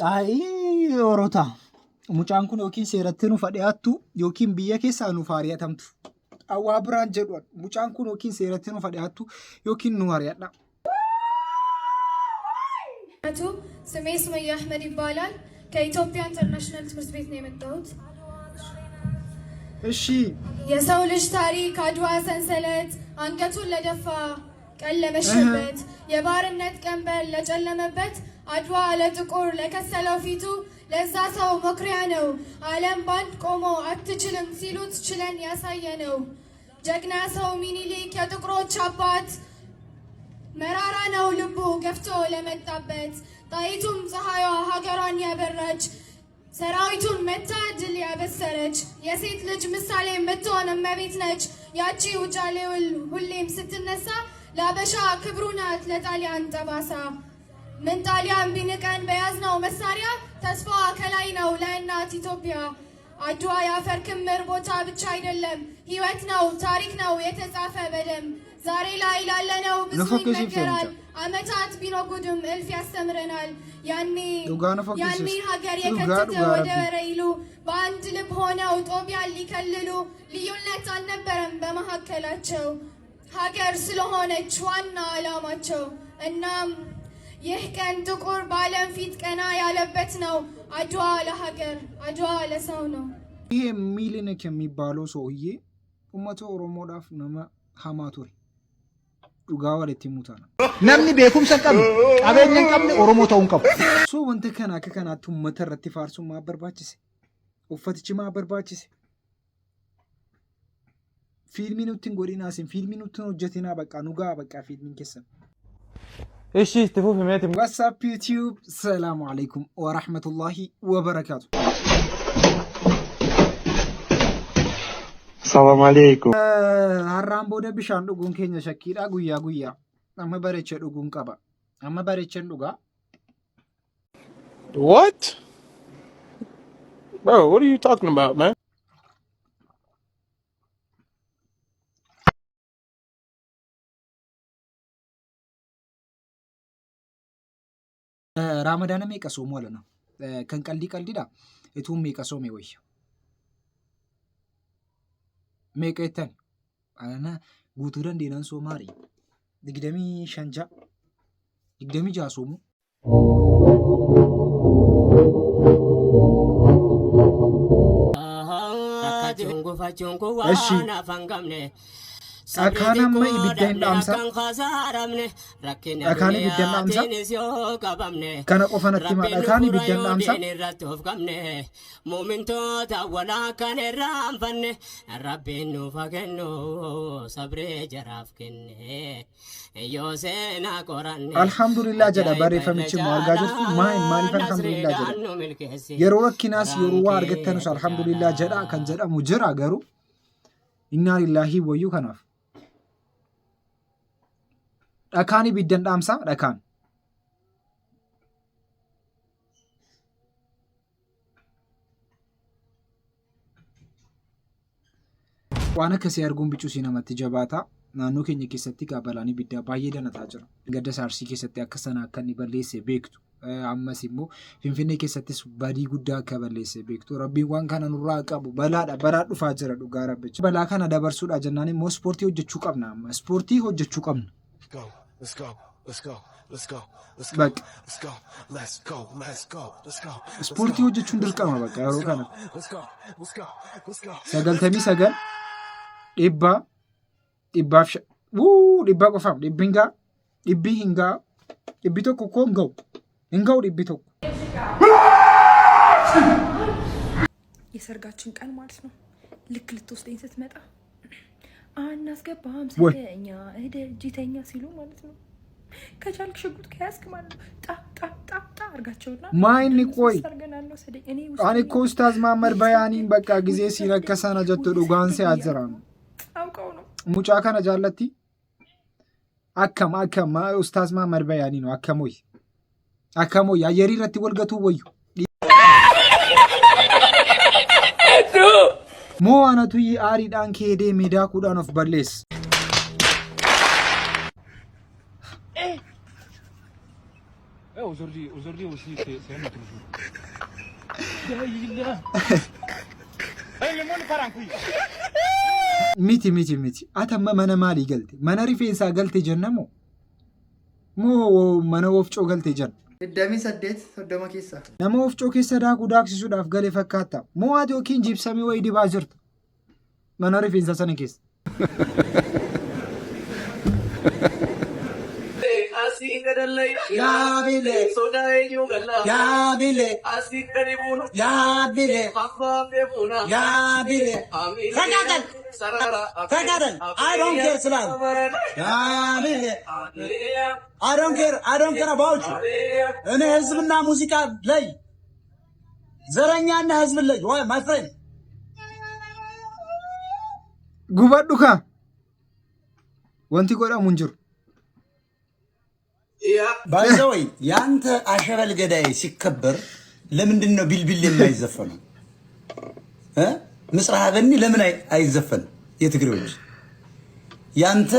Ay orota. Mucaan kun yookiin seeratti nuuf dhiyaattu yookiin biyya keessaa nuuf ari'atamtu. Awwaa biraan jedhu mucaan kun yookiin seeratti nuuf dhiyaattu yookiin nu ari'adha. ስሜ ሱመያ አህመድ ይባላል። ከኢትዮጵያ ኢንተርናሽናል ትምህርት ቤት ነው የመጣሁት። እሺ የሰው ልጅ ታሪክ አድዋ ሰንሰለት አንገቱን ለደፋ ቀን ለመሸበት የባርነት ቀንበር ለጨለመበት አድዋ ለጥቁር ለከሰለው ፊቱ ለዛ ሰው መኩሪያ ነው። ዓለም ባንድ ቆሞ አትችልም ሲሉት ችለን ያሳየ ነው። ጀግና ሰው ሚኒሊክ የጥቁሮች አባት መራራ ነው ልቡ ገፍቶ ለመጣበት ጣይቱም ፀሐይዋ ሀገሯን ያበራች ሰራዊቱን መታ ድል ያበሰረች የሴት ልጅ ምሳሌ የምትሆን እመቤት ነች። ያቺ ውጫሌውል ሁሌም ስትነሳ ለአበሻ ክብሩ ናት ለጣሊያን ጠባሳ። ምን ጣሊያን ቢንቀን በያዝነው መሳሪያ ተስፋዋ ከላይ ነው ለእናት ኢትዮጵያ። አድዋ የአፈር ክምር ቦታ ብቻ አይደለም ሕይወት ነው ታሪክ ነው የተጻፈ በደም። ዛሬ ላይ ላለነው ብዙ ይነገራል ዓመታት ቢኖጉድም እልፍ ያስተምረናል። ያኔ ሀገር የከተተ ወደ ወረይሉ በአንድ ልብ ሆነው ጦቢያን ሊከልሉ ልዩነት አልነበረም በመካከላቸው ሀገር ስለሆነች ዋና ዓላማቸው። እናም ይህ ቀን ጥቁር በዓለም ፊት ቀና ያለበት ነው። አድዋ ለሀገር አድዋ ለሰው ነው። ይሄ ሚሊኒክ የሚባለው ሰውዬ ኡመቱ ኦሮሞዳፍ ነማ ሀማቱሪ dhugaa walitti muutana. Namni beekumsa qabu qabeenya qabne Oromoo ta'uu qabu. So wanti kana akka kanaatti uummata irratti faarsuun maa barbaachise? Uffatichi maa barbaachise? Fiilmii nutti hin godhinaasin fiilmii nutti hin hojjetinaa bakka nugaa bakka fiilmiin keessan. እሺ استفوف ميتم What's up YouTube? Assalamu alaikum wa rahmatullahi wa barakatuh. Assalamu alaikum. Har'aan booda bishaan dhuguun keenya shakkiidha guyyaa guyyaa. Amma bareechee dhuguun qaba. Amma bareecheen dhugaa. What? Bro, what are you talking about, man? Ramadaan meeqa soomuu alana? Kan qaldiidha. Ituun meeqa soome wayya? Meeqa jettan? Alana guutuu dandeenyaan soomaari. 25 26 soomuu. Eshi Dhakaan amma ibidda hin dhaamsa. Dhakaan ibidda hin dhaamsa. Kana qofa natti hima dhakaan ibidda hin dhaamsa. Muumintoota walaa kan irraanfanne rabbiin nuuf haa kennu sabree jaraaf kenne yoo seenaa qoranne. Alhamdulillah jedha barreeffamichi immoo argaa jirtu maaliif alhamdulillah jedha. Yeroo rakkinaas yeroo waa argattanus alhamdulillah jedha kan jedhamu jira garuu innaa lillaahii wayyuu kanaaf. Dhakaan ibidda hin dhaamsa dhakaan. Waan akkasii arguun bicuusii namatti jabaata. Naannoo keenya keessatti balaan ibiddaa baay'ee danataa jira. Gadda Arsii keessatti akka sana akka inni balleesse beektu. Ammas immoo Finfinnee keessattis badii guddaa akka balleesse beektu. Rabbiin waan kana nurraa qabu balaadha baraa dhufaa jira dhugaa rabbichi. Balaa kana dabarsuudha jennaan immoo ispoortii hojjechuu qabna amma. Ispoortii hojjechuu qabna. Let's go. Ispoortii hojjechuun dirqama bakka yeroo kana. 99 dhibbaa qofaaf dhibbii hin ga'a dhibbi tokko koo hin ga'u dhibbi tokko. የሰርጋችን ቀን ማለት ነው። ልክ ልትወስደኝ ስትመጣ አናስገባም ሰርገኛ እጅተኛ ሲሉ ማለት ነው። ከቻልክ ሽጉጥ ከያዝክ ማለት ነው ጣ አርጋቸውና ማይን ቆይ አኔ እኮ ኡስታዝ ማመር በያኒን በቃ ጊዜ ሲረከሰና ጀቶ ዱጋን ሲያዝራ ነው አውቀው ነው ሙጫ ከነ ጃለቲ አከም ኡስታዝ ማመር በያኒ ነው አከሞይ አየሪ ረቲ ወልገቱ ወዩ ሞ አነቱ አሪ ዳን ከሄደ ሜዳ ኩዳን ኦፍ በሌስ aujourd'hui aussi c'est un autre jour. miti atamma mana maali galte mana rifeensaa galte jennamo moo mana wofcoo galte jenna Iddami 8 keessa. nama wofcoo keessa daakuu daaksisuudhaaf gale fakkaata moo ati yookiin jibsamii wayii dibaa jirta mana rifeensaa sana keessa I don't care, Salam. I don't care about you. እኔ ህዝብና ሙዚቃ ላይ ዘረኛና ህዝብ ላይ ወይ my friend gubadhu ka wanti godhamu hin jiru by the way ያንተ አሸበል ገዳይ ሲከበር ለምንድን ነው ቢልቢል የማይዘፈነው ምስራህ በኒ ለምን አይዘፈንም የትግሬዎች ያንተ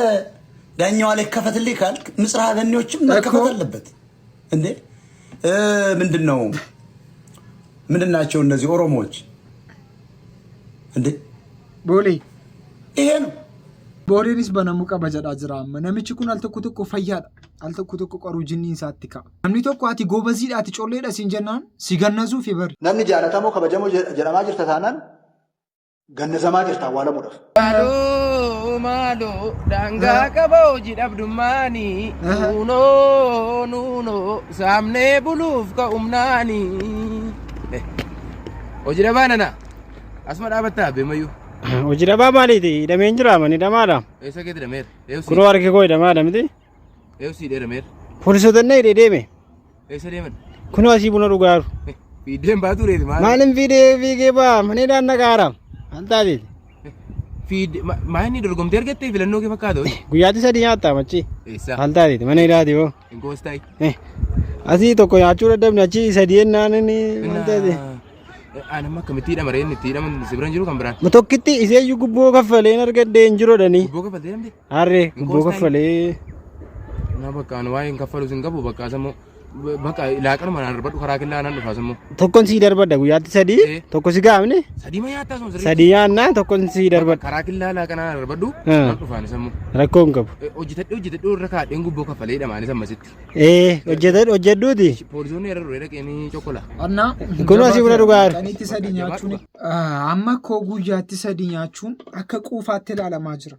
ዳኛው ላይ ከፈትልኝ ካልክ ምስራህ በኒዎችም መከፈት አለበት እንዴ ምንድናቸው እነዚህ ኦሮሞዎች እንዴ ቦሌ ይሄ ነው ቦሌኒስ በነሙ ቀበጀዳ ጅራም ነምቺ ኩን አልተኩትኩ ፈያዳ አልተኩትኩ ቀሩ ጅኒን ሳትካ namni tokko ati gobaziidhaati colleedha siin jennaan si gannazuuf ibar namni jaalatamoo kabajamoo jedhamaa jirta taanaan gannazamaa jirta awwaalamuudhaaf Malo danga kaboo jidhabdummaani nuuno saamnee buluuf ka'umnaani hojii dhabaa nana asuma dhaabattaa beemayyuu hojii dhabaa maaliiti hidhameen jira mani dhamaadha eessa keetti dhameera kunoo harki koo hidhamaadha miti eessii dheerameera poolisootannaa hidhee deeme eessa deeman kunoo asii buna dhugaaru fiiddeen baatu reeti maalin fiigee baa maneedhaan nagaara maal taateeti maayini dorgomtee argattee filannoo kee fakkaata guyyaatti 3 nyaattaa machi eessa maal taateeti mana hidhaati hoo inkoostaay asii tokko nyaachuu dadhabne achi 3 naanini maal taate anamma akkamitti hidhamareen itti hidhaman si biran jiru kan biraan tokkitti iseeyyuu gubboo kaffaleen argadhee hin jiroodhani gubboo kaffaltee namte harree gubboo kaffalee na bakka an waa'ee hin kaffalu sin qabu bakka asammoo bakka laaqan manaan darbadhu karaa killaa nan dhufa asammoo tokkon sii darbadda guyyaatti 3 tokko si gaafne 3 ma nyaattaa sun 3 yaannaa tokkon sii darbadda karaa killaa laaqanaan darbadhu nan dhufaan asammoo rakkoo hin qabu hojjetadhu irra kaadheen gubboo kaffalee hidhamaanis ammasitti hojjedhuuti poolisoonni irra dhufee dhaqeenii chokkola anna kun asii buna dhugaar qaniitti 3 nyaachuun amma koo guyyaatti 3 nyaachuun akka quufaatti ilaalamaa jira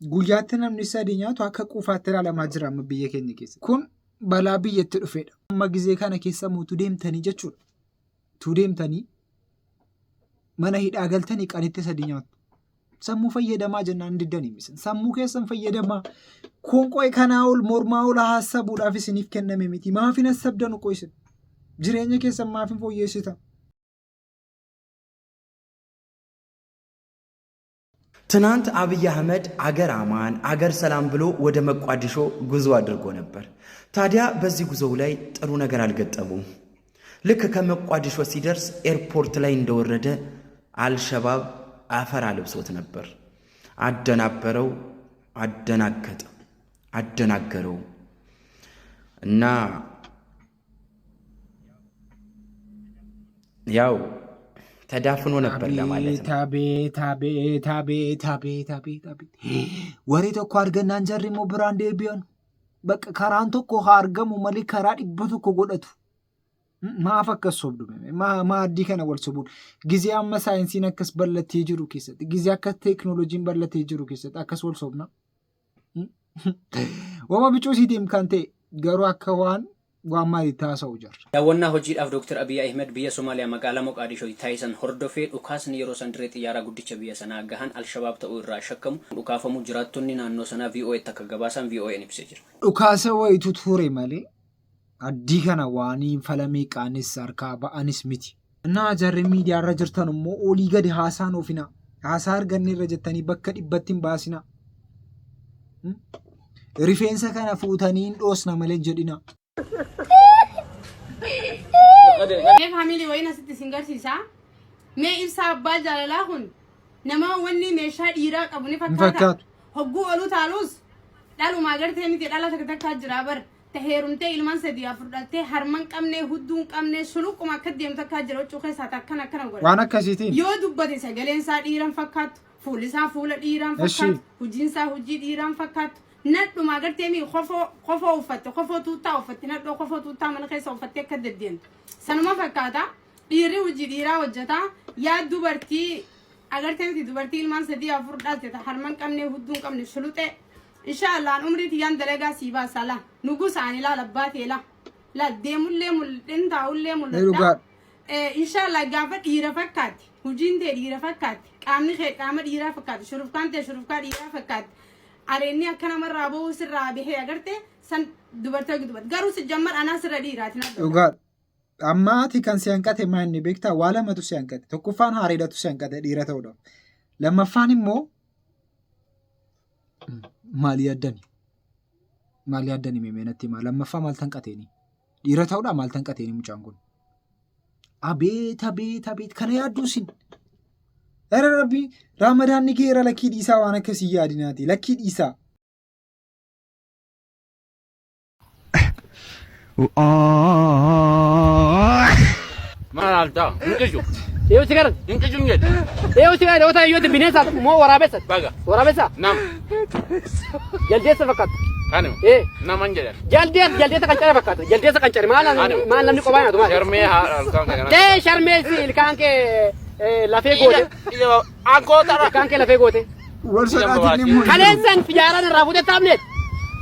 guyyaatti namni 3 nyaatu akka quufaatti ilaalamaa jira amma biyya keenya keessa kun balaa biyyatti dhufeedha amma gizee kana keessa muutu deemtanii jechuudha tu deemtanii mana hidhaa galtanii qanitti 3 nyaatu sammuu fayyadamaa jennaan diddanii misan sammuu keessan fayyadamaa konqoy kanaa ol mormaa ol haasabuudhaaf isiniif kenname miti maafin asabdanu qoysin jireenya keessan maafin fooyyeessita ትናንት አብይ አህመድ አገር አማን አገር ሰላም ብሎ ወደ መቋዲሾ ጉዞ አድርጎ ነበር። ታዲያ በዚህ ጉዞው ላይ ጥሩ ነገር አልገጠመውም። ልክ ከመቋዲሾ ሲደርስ ኤርፖርት ላይ እንደወረደ አልሸባብ አፈር አልብሶት ነበር። አደናበረው፣ አደናገረው እና ያው ተዳፍኖ ነበር ለማለት ነው። ታቤ ወሬ ተኮ አርገና እንጀሪሞ ብራንዴ ቢሆን በቃ ከራን ተኮ አርገሙ መሊ ከራ ዲበቱ ኮ ጎደቱ ማፈከሶብዱ ማዲ ከነ ወልሰቡ ጊዜ አመ ሳይንስ ነከስ በለተ ይጅሩ ከሰጥ ጊዜ አከ ቴክኖሎጂን በለተ ይጅሩ ከሰጥ አከስ ወልሰብና ወማ ቢጮ ሲቲም ካንቴ ገሩ አከዋን ዋማሪ ታሰው ጀር ያወና ሆጂዳፍ ዶክተር አብይ አህመድ ቢያ ሶማሊያ መቃላ ሞቃዲሾ ታይሰን ሆርዶፌ ዱካስን የሮሰን ድሬት ያራ ጉዲቸ ቢያ ሰና ጋሃን አልሸባብ ተኡራ ሸከሙ ዱካፈሙ ጅራቱኒ ናኖ ሰና ቪኦኤ ተከገባሳን ቪኦኤ ንብሰጅር ዱካሰ ወይቱ ቱሬ ማሌ አዲ ከና ዋኒ ፈለሜ ቃንስ አርካ ባአንስ ሚቲ እና ጀር ሚዲያ ረጅርተን ሞ ኦሊ ገድ ሃሳን ኦፊና ሃሳር ገኒ ረጀተኒ በከ ዲበቲን ባሲና ሪፌንሰ ከና ፉተኒን ዶስና መለ ጀዲና मैं फैमिली वही ना city singer सीसा मैं इस साब्बा जालला हुन नमा वन्नी मेशा डीरा कबने फक्का हग्गू अलू तालूस डालू मागर थे मी तेडाला सकता का जराबर تهيرمتي إلمان سديا فردتي هرمان كمنه هدون كمنه سلوك وما كديم تكاجر وشوكه ساتكنا كنا غور وانا كسيتين يو دبتي سجلين ساد إيران فكات فوليسا فول إيران فكات وجنسا وجيد إيران فكات نت ما قدرت مي خفو وفت خفو توتا وفت نت خفو توتا من خيس وفت كددين سنما فكاتا إيري وجيد إيرا وجتا يا دبرتي قدرت مي دبرتي إلمان سديا فردتي هرمان كمنه هدون كمنه سلوته إن شاء الله عمري تيان دلقا سيبا سالا نقول ساني لا لباتي لا ديمول ليمول انت اول ليمول إن شاء الله قافت يرفكات وجين تي يرفكات قامني خير قامت يرفكات شرف كان يرفكات أريني أكنا مرة أبو سر رابحي أقرته سن دبرتك دبرت قارو سجمر أنا سر ديراتنا وقال أما تي كان سيانكات ما إني بيكتا ولا ما تسيانكات تكفان هاريدا تسيانكات ديرته ولا لما فاني مو مالي أدني ميمنتي ما لما فا مال تنقتيني ديرته ولا مال تنقتيني مجانقون أبيت كان يادوسين أرى ربي رمضان نكير لكيد إيسا وانا كسي ياديناتي لكيد إيسا ما نالتا انكشو يو سيجار انكشو نجد يو سيجار يو تايو تبينيسا مو ورابسا بقى ورابسا نعم جلديسا فقط أنا إيه نعم أنجل جلديسا كنشر فقط جلديسا كنشر ما لم نقول باينه تمام شرمي ده شرمي سي كان كي لافي غوتي أنكو ترى كان كي لافي غوتي كالنسان في جاران الرافودة تامنت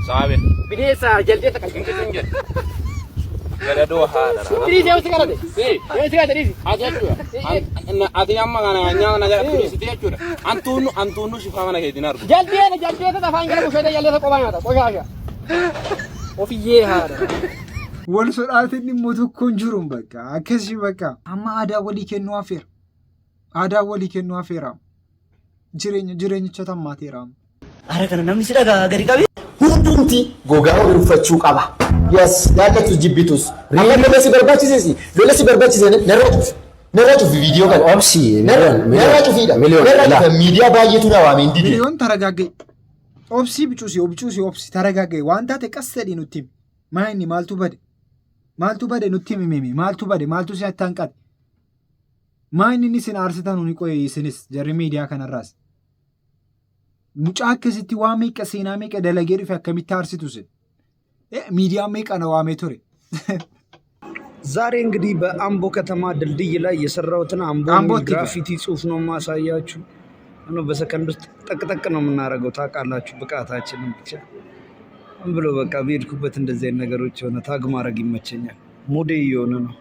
صعبة بنيسا جلديسا كنشر نجد كذا دو هذا تريزي يو سيجار ده يو سيجار تريزي أجل أتي أما أنا نجار تريزي تيجي أنتونو شفاعنا كي دينار جلديسا تفاهم كلام وشيء جلديسا كوباينه ده كوشاشا وفي هذا والسؤالتني موتو كونجورم بكا أكسي بكا أما أدا ولي كنو أفيرام جرين چتم ماتيرام أركنا نمني سيدا غري كابي هندومتي غوغاو رفچو قبا يس دالتو جيبيتوس لولسي برباچي نراتو في فيديو كان أمسي نراتو فيدا نراتو ميديا بايتو نوامين دي مليون ترغاغي أوبسي بچوسي ترغاغي وانتا تكسدي نوتيم ما إني مالتو بده نوتيم ميمي مالتو سياتانقات ما إني نسين أرسطان ونكوي سنس جري ميديا كان الراس مچاك ستي واميك سيناميك دلغيري فكميت أرسطوس ميديا ميك أنا وامي توري ዛሬ እንግዲህ በአምቦ ከተማ ድልድይ ላይ የሰራውትን አምቦ ግራፊቲ ጽሁፍ ነው ማሳያችሁ ነው በሰከንድ ውስጥ ጠቅጠቅ ነው የምናረገው ታውቃላችሁ ብቃታችንን ብቻ ብሎ በቃ በሄድኩበት እንደዚህ አይነት ነገሮች ሆነ ታግ ማድረግ ይመቸኛል ሞዴ የሆነ ነው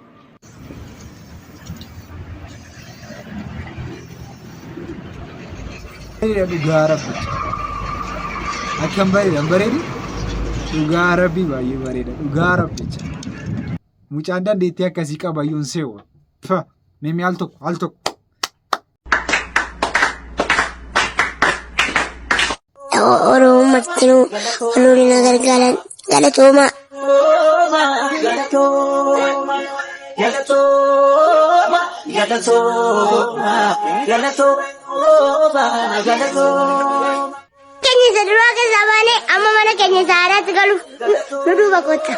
ዱጋረብች አከምባይ ለምበሬዲ ዱጋረቢ ባይ በሬዲ ዱጋረብች ሙጫንዳ እንዴት ያከሲ ቀባዩን ሰው ሜሚ አልቶ ኦሮሞ መጥኑ ሁሉ ነገር ጋለቶማ Kenya sadura ke zamane amma mana Kenya sarat galu nudu bakota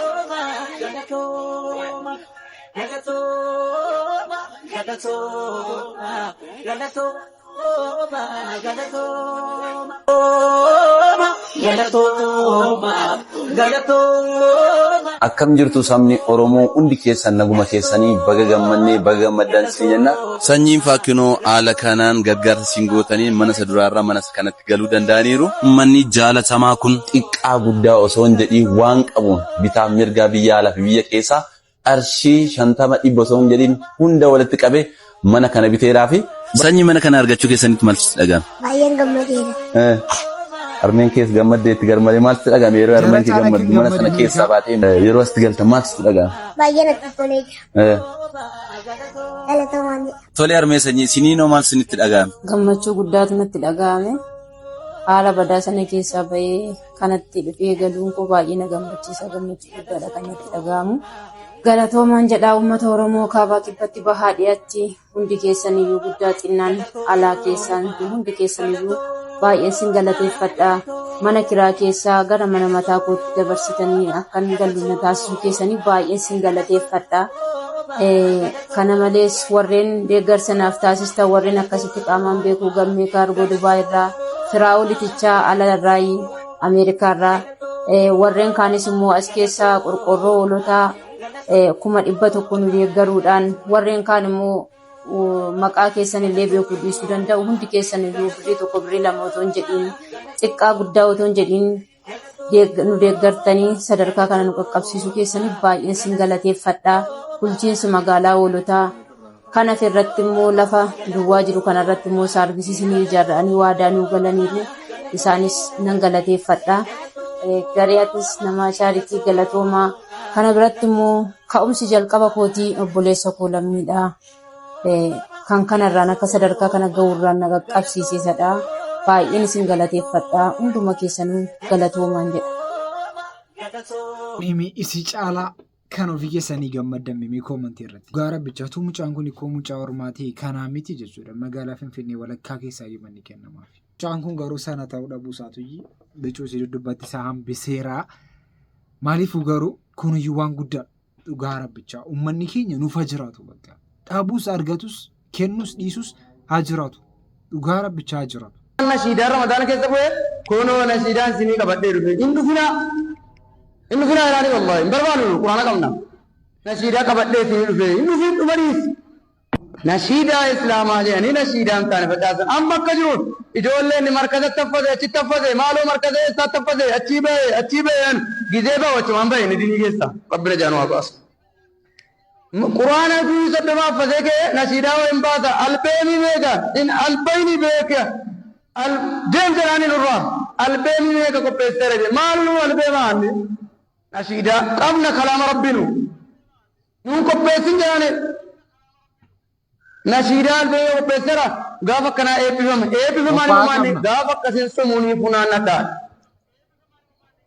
Akkam jirtu sabni Oromoo hundi keessan naguma keessanii baga gammannee baga gammaddan jenna. Sanyiin Faakinoo haala kanaan gargaarsa singootanii mana saduraarraa mana kanatti galuu danda'aniiru. Uummanni jaalatamaa kun xiqqaa guddaa osoo hin jedhiin waan qabuun bitaaf mirgaa biyya alaa fi biyya keessaa qarshii 50 dhibba osoo hin jedhiin hunda walitti qabee mana kana biteeraa fi sanyii mana kana argachuu keessanitti maaltu dhaga'ama? Baay'een gammadeera. Armeen keessa gammadde itti garmalee maaltu dhaga'ama? Yeroo armeen keessa gammaddu mana sana keessaa baatee yeroo asitti galtan maaltu dhaga'ama? Baay'ee natti tolee jira. Tole armee sanyii siniinoo maal sinitti dhaga'ame? Gammachuu guddaatu natti dhaga'ame. Haala badaa sana keessaa bahee kanatti dhufee galuun koo baay'ee na gammachiisa. Gammachuu guddaadha kan natti dhaga'amu. Galatoomaan jedhaa uummata Oromoo kaabaa kibbatti bahaa dhiyaatti hundi keessaniyyuu guddaa xinnaan alaa keessaan hundi keessaniyyuu baay'een sin galateeffadha. mana kiraa keessaa gara mana mataa kootti dabarsitanii akkan gallu na taasisuu keessanii baay'ee sin galateeffadha. Kana malees warreen deeggarsa naaf taasistan warreen akkasitti qaamaan beekuu gammee kaargoo Dubaa irraa Firaa'olitichaa Alarraa Ameerikaa irraa warreen kaanis immoo as keessaa qorqorroo hoolotaa 100,000 nu deeggaruudhaan warreen kaan immoo maqaa keessan illee beekuu dhiisuu danda'u hundi keessan iyyuu birrii tokko birrii lama otoo hin jedhiin xiqqaa guddaa otoo hin jedhiin nu deeggartanii sadarkaa kana nu qaqqabsiisuu keessaniif baay'een sin galateeffadha. Bulchiinsi magaalaa hoolotaa kana irratti immoo lafa duwwaa jiru kanarratti immoo saarvisii ijaaranii waadaa nuu galaniiru isaanis nan galateeffadha. Gariyaattis nama shaaritii galatoomaa kana biratti immoo ka'umsi jalqaba kootii obboleessa koo lammiidha. Kan kanarraan akka sadarkaa kana ga'uurraan na qaqqabsiisedha. Baay'een isin galateeffadha. Hunduma keessanuu galatoomaan jedha. Mimi isi caalaa kan ofii keessanii gammaddan mimi koomantii irratti. Gaara bichaatu mucaan kun ikkoo mucaa hormaatii kanaa miti jechuudha. Magaalaa Finfinnee walakkaa keessaa himanni kennamaaf. Mucaan kun garuu sana ta'uu dhabuu isaatu bicuu si dubbatti isaa hambiseeraa. Maaliifuu garuu kuniyyuu waan guddaa dhugaa rabbichaa uummanni keenya nuuf haa jiraatu bakka. Dhabuus argatus kennus dhiisus haa jiraatu. Dhugaa rabbichaa haa jiraatu. Nashiidaan Ramadaana keessa bu'ee kunoo nashiidaan sinii qabadhee dhufe. Inni finaa ilaanii wallahi hin barbaadu quraana qabna. Nashiidaa qabadhee sinii dhufe. Inni fin dhumaniis. Nashiidaa Islaamaa jedhanii nashiidaan taane facaasan. Amma akka jiruun ijoolleen markaza taffate achi taffate maaloo markaza eessaa taffate achii ba'een gizee baawwachumaan ba'e ni dinii keessa qabbina jaanuu haa baasu. Quraana fi saddamaaf fasee kee nashiidaa wayin baasa albeemii beeka in albayni beeka deem jedhaani nurraa albeemii beeka qopheessee rage maaluu albeemaanni nashiidaa qabna kalaama rabbinu nuun qopheessin jedhaani nashiidaa albeemii qopheesseera gaafa akkanaa eebbifamaan uummanni gaafa akkasiin sumuunii funaannadhaan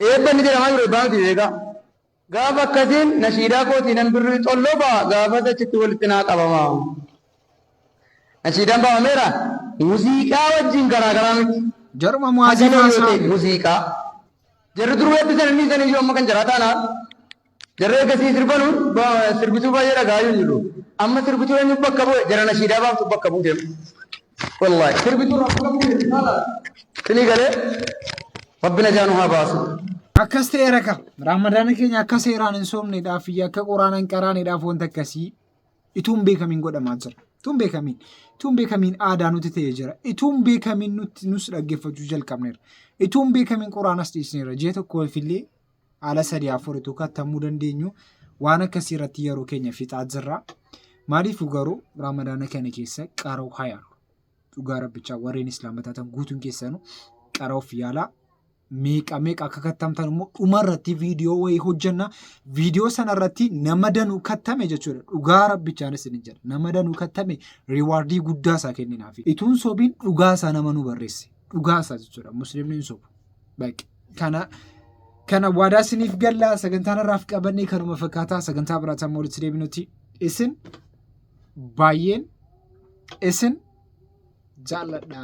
eebbanni jedhamaa jiru eebbaa miti beekaa. Gaafa akkasiin nashiidaa kootii nan birrii xolloo ba'a gaafa achitti walitti naa qabama. Nashiidaan ba'ameera muuziqaa wajjin garaagaraa miti. Jaruma muuziqaa muuziqaa. Jarri duruu eebbisan inni san iyyuu amma kan jaraa taanaa. Jarri eegasii sirbanuun sirbituu baay'ee dhagaayyuu jiru. Amma sirbituu eenyu bakka bu'e jara nashiidaa baaftu bakka bu'e. Wallaahi sirbituu bakka bu'e. Sinii galee rabbina jaanuu haa baasu. Akkas ta'eera ka Ramadaana keenya akka seeraan hin soomneedhaaf fi akka quraana hin qaraaneedhaaf wanta akkasii ituun beekamiin godhamaa jira. Ituun beekamiin aadaa nuti ta'ee jira. Ituun beekamiin nus dhaggeeffachuu jalqabneera. Ituun beekamiin quraanas dhiisneera. Ji'a tokko fillee haala 3-4 kattamuu dandeenyu waan akkasii irratti yeroo keenya fixaa jirra. Maaliifuu garuu Ramadaana kana keessa qaroo hayaalu. Dhugaa rabbichaa warreen islaamotaa ta'an guutuun keessanuu qaroof yaalaa. Meeqa akka kattamtan immoo dhumarratti viidiyoo wayii hojjenna. Viidiyoo sanarratti nama danuu kattame jechuudha. Dhugaa rabbichaanis ni jira. Nama danuu kattame riwaardii guddaa isaa kenninaaf. Ituun sobiin dhugaa isaa nama nu barreesse. Dhugaa isaa jechuudha. Musliimni hin sobu. Kana waadaa isiniif gallaa sagantaan irraaf qabannee kanuma fakkaataa sagantaa biraatan walitti deebinutti isin baay'een isin jaalladha.